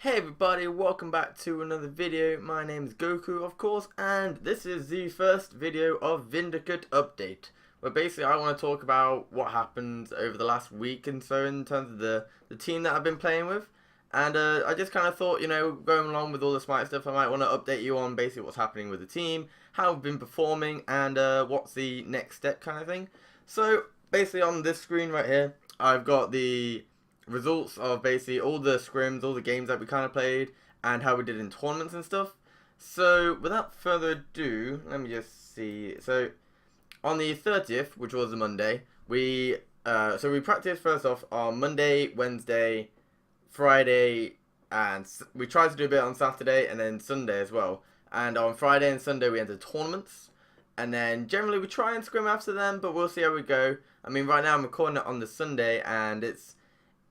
Hey everybody, welcome back to another video. My name is Goku, of course, and this is the first video of Vindicate update, where basically I want to talk about what happened over the last week and so in terms of the team that I've been playing with. And I just kind of thought, going along with all the Smite stuff, I might want to update you on basically what's happening with the team, how we've been performing, and what's the next step kind of thing. So basically on this screen right here, I've got the results of basically all the scrims, all the games that we kind of played, and how we did in tournaments and stuff. So without further ado, let me just see. So on the 30th, which was a Monday, we practiced first off on Monday, Wednesday, Friday, and we tried to do a bit on Saturday and then Sunday as well. And on Friday and Sunday we entered tournaments, and then generally we try and scrim after them, but we'll see how we go. I mean, right now I'm recording it on the Sunday, and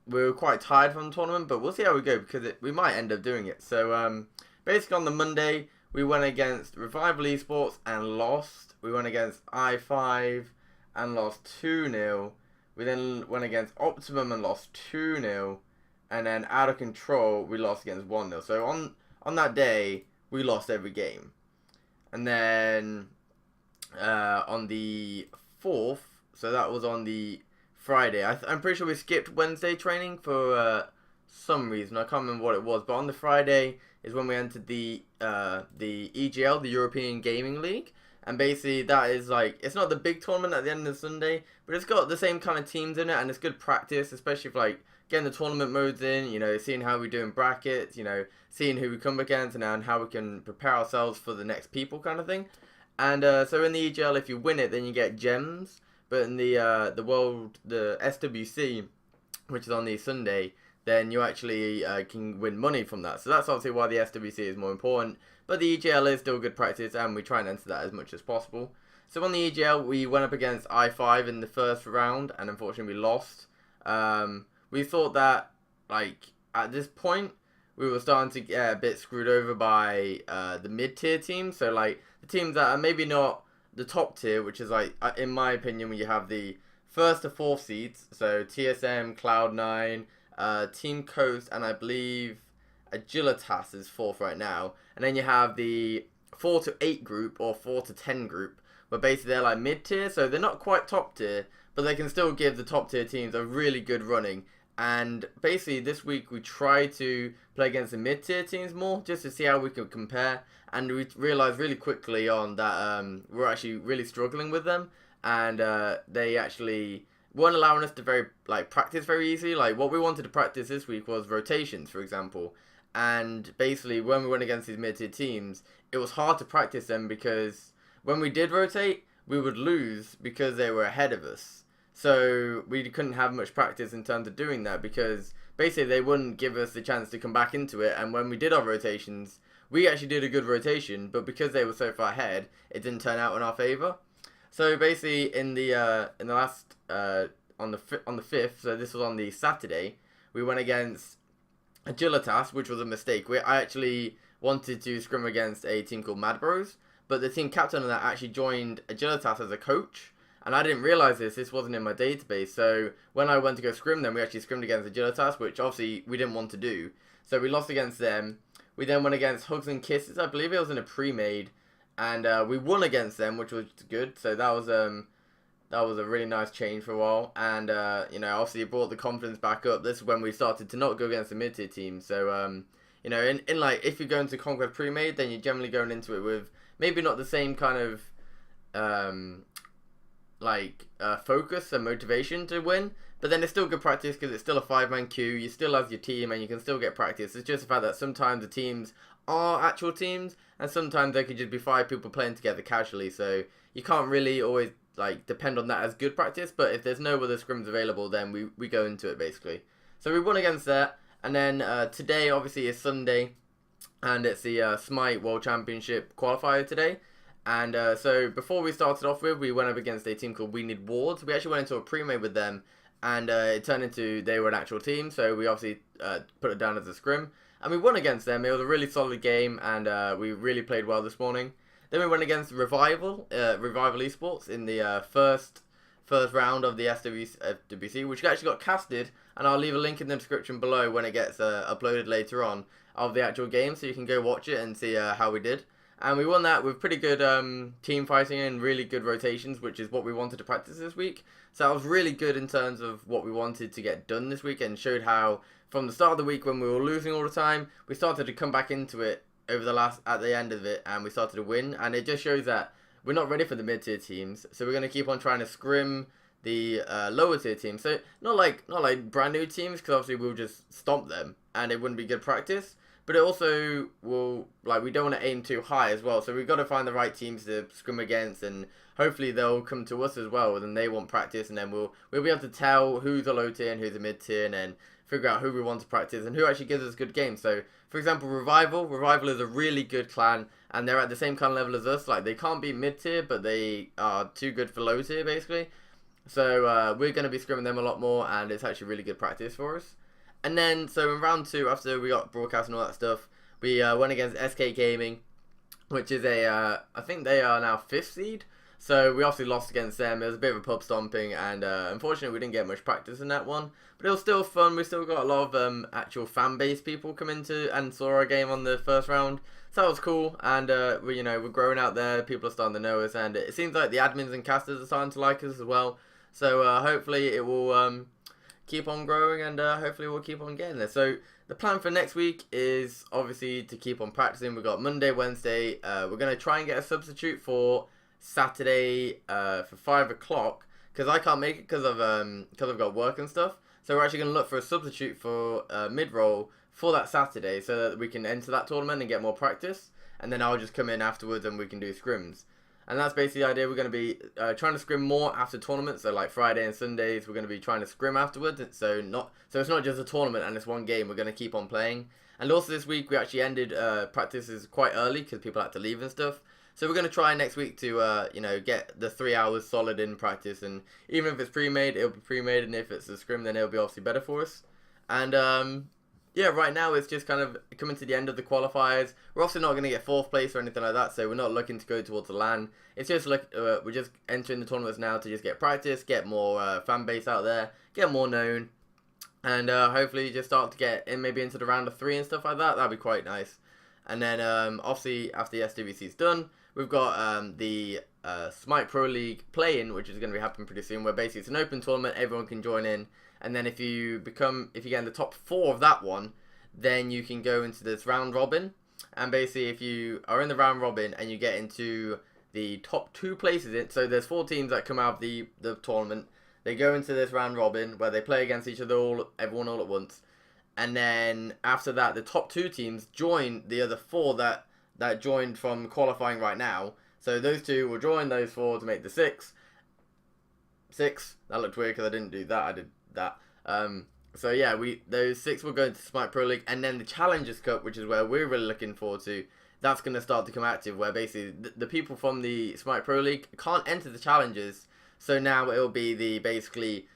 we were quite tired from the tournament, but we'll see how we go because we might end up doing it. So basically on the Monday we went against Revival Esports and lost. We went against i5 and lost 2-0. We then went against Optimum and lost 2-0. And then Out of Control we lost against 1-0. So on that day we lost every game. And then on the 4th, so that was on the Friday. I'm pretty sure we skipped Wednesday training for some reason. I can't remember what it was. But on the Friday is when we entered the EGL, the European Gaming League. And basically that is like, it's not the big tournament at the end of the Sunday, but it's got the same kind of teams in it, and it's good practice, especially for like getting the tournament modes in, seeing how we do in brackets, seeing who we come against and how we can prepare ourselves for the next people kind of thing. And so in the EGL, if you win it, then you get gems. But in the SWC, which is on the Sunday, then you actually can win money from that. So that's obviously why the SWC is more important. But the EGL is still good practice, and we try and enter that as much as possible. So on the EGL, we went up against i5 in the first round, and unfortunately we lost. We thought that, like, at this point, we were starting to get a bit screwed over by the mid-tier teams. So, like, the teams that are maybe not the top tier, which is like, in my opinion, when you have the 1st to 4th seeds, so TSM, Cloud9, Team Coast, and I believe Agilitas is 4th right now, and then you have the 4 to 8 group or 4 to 10 group, where basically they're like mid tier, so they're not quite top tier, but they can still give the top tier teams a really good running. And basically this week we try to play against the mid tier teams more, just to see how we can compare. And we realized really quickly on that we're actually really struggling with them, and they actually weren't allowing us to practice very easily. Like, what we wanted to practice this week was rotations, for example. And basically when we went against these mid tier teams, it was hard to practice them because when we did rotate, we would lose because they were ahead of us. So we couldn't have much practice in terms of doing that because basically they wouldn't give us the chance to come back into it. And when we did our rotations, we actually did a good rotation, but because they were so far ahead, it didn't turn out in our favor. So basically in the last on the 5th, so this was on the Saturday, we went against Agilitas, which was a mistake. I actually wanted to scrim against a team called Mad Bros, but the team captain of that actually joined Agilitas as a coach. And I didn't realize this wasn't in my database. So when I went to go scrim them, we actually scrimmed against Agilitas, which obviously we didn't want to do. So we lost against them. We then went against Hugs and Kisses. I believe it was in a pre-made, and we won against them, which was good. So that was a really nice change for a while. And obviously it brought the confidence back up. This is when we started to not go against the mid-tier team. So in like, if you're going to Conquest pre-made, then you're generally going into it with maybe not the same kind of focus and motivation to win, but then it's still good practice because it's still a 5-man queue. You still have your team and you can still get practice. It's just the fact that sometimes the teams are actual teams and sometimes they could just be 5 people playing together casually, so you can't really always depend on that as good practice. But if there's no other scrims available, then we go into it basically. So we won against that, and then today obviously is Sunday, and it's the Smite World Championship qualifier today. And so before we started off with, we went up against a team called We Need Wards. We actually went into a pre-made with them, and it turned into they were an actual team, so we obviously put it down as a scrim. And we won against them. It was a really solid game, and we really played well this morning. Then we went against Revival Esports in the first first round of the SWC, which actually got casted, and I'll leave a link in the description below when it gets uploaded later on of the actual game, so you can go watch it and see how we did. And we won that with pretty good team fighting and really good rotations, which is what we wanted to practice this week. So that was really good in terms of what we wanted to get done this week, and showed how from the start of the week when we were losing all the time, we started to come back into it at the end of it, and we started to win. And it just shows that we're not ready for the mid-tier teams, so we're going to keep on trying to scrim the lower tier teams. So not like brand new teams, because obviously we'll just stomp them and it wouldn't be good practice. But it also will, like, we don't want to aim too high as well. So we've got to find the right teams to scrim against, and hopefully they'll come to us as well. And they want practice, and then we'll be able to tell who's a low tier and who's a mid tier, and then figure out who we want to practice and who actually gives us good games. So, for example, Revival is a really good clan, and they're at the same kind of level as us. Like, they can't be mid tier, but they are too good for low tier, basically. So we're going to be scrimming them a lot more, and it's actually really good practice for us. And then, so in round 2, after we got broadcast and all that stuff, we went against SK Gaming, which is I think they are now 5th seed. So we obviously lost against them. It was a bit of a pub stomping, and unfortunately we didn't get much practice in that one. But it was still fun. We still got a lot of actual fan base people come into and saw our game on the first round. So that was cool, and we're growing out there. People are starting to know us, and it seems like the admins and casters are starting to like us as well. So hopefully it will keep on growing, and hopefully we'll keep on getting there. So the plan for next week is obviously to keep on practicing. We've got Monday, Wednesday. We're going to try and get a substitute for Saturday for 5 o'clock, because I can't make it because I've got work and stuff. So we're actually going to look for a substitute for mid-roll for that Saturday, so that we can enter that tournament and get more practice. And then I'll just come in afterwards and we can do scrims. And that's basically the idea. We're going to be trying to scrim more after tournaments. So like Friday and Sundays, we're going to be trying to scrim afterwards. So it's not just a tournament and it's one game. We're going to keep on playing. And also this week we actually ended practices quite early because people had to leave and stuff. So we're going to try next week to get the 3 hours solid in practice. And even if it's pre-made, it'll be pre-made. And if it's a scrim, then it'll be obviously better for us. And yeah, right now it's just kind of coming to the end of the qualifiers. We're also not going to get 4th place or anything like that, so we're not looking to go towards the LAN. It's just like we're just entering the tournaments now to just get practice, get more fan base out there, get more known, and hopefully just start to get in maybe into the round of 3 and stuff like that. That'd be quite nice. And then obviously after the SWC is done, we've got the Smite Pro League play-in, which is going to be happening pretty soon, where basically it's an open tournament, everyone can join in. And then if you get in the top 4 of that one, then you can go into this round robin. And basically, if you are in the round robin and you get into the top 2 places, so there's 4 teams that come out of the tournament. They go into this round robin where they play against each other, everyone all at once. And then after that, the top 2 teams join the other 4 that joined from qualifying right now. So those 2 will join those 4 to make the 6. That looked weird because I didn't do that. I did that. So yeah, those 6 will go into Smite Pro League, and then the Challengers Cup, which is where we're really looking forward to. That's going to start to come active, where basically the people from the Smite Pro League can't enter the challenges. So now it will be the basically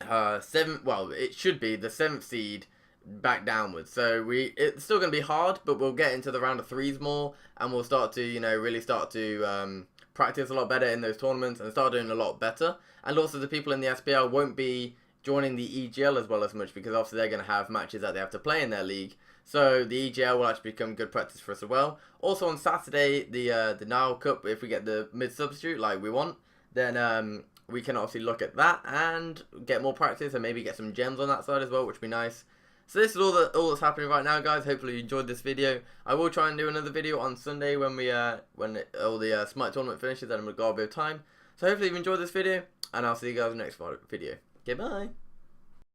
it should be the 7th seed back downwards. So it's still going to be hard, but we'll get into the round of 3s more, and we'll start to really start to practice a lot better in those tournaments and start doing a lot better. And also the people in the SPL won't be joining the EGL as well as much, because obviously they're going to have matches that they have to play in their league. So the EGL will actually become good practice for us as well. Also on Saturday, the Nile Cup, if we get the mid substitute like we want, then we can obviously look at that and get more practice and maybe get some gems on that side as well, which would be nice. So this is all that's happening right now, guys. Hopefully you enjoyed this video. I will try and do another video on Sunday when all the Smite tournament finishes, and we've got a bit of time. So hopefully you've enjoyed this video, and I'll see you guys in the next video. Okay, bye.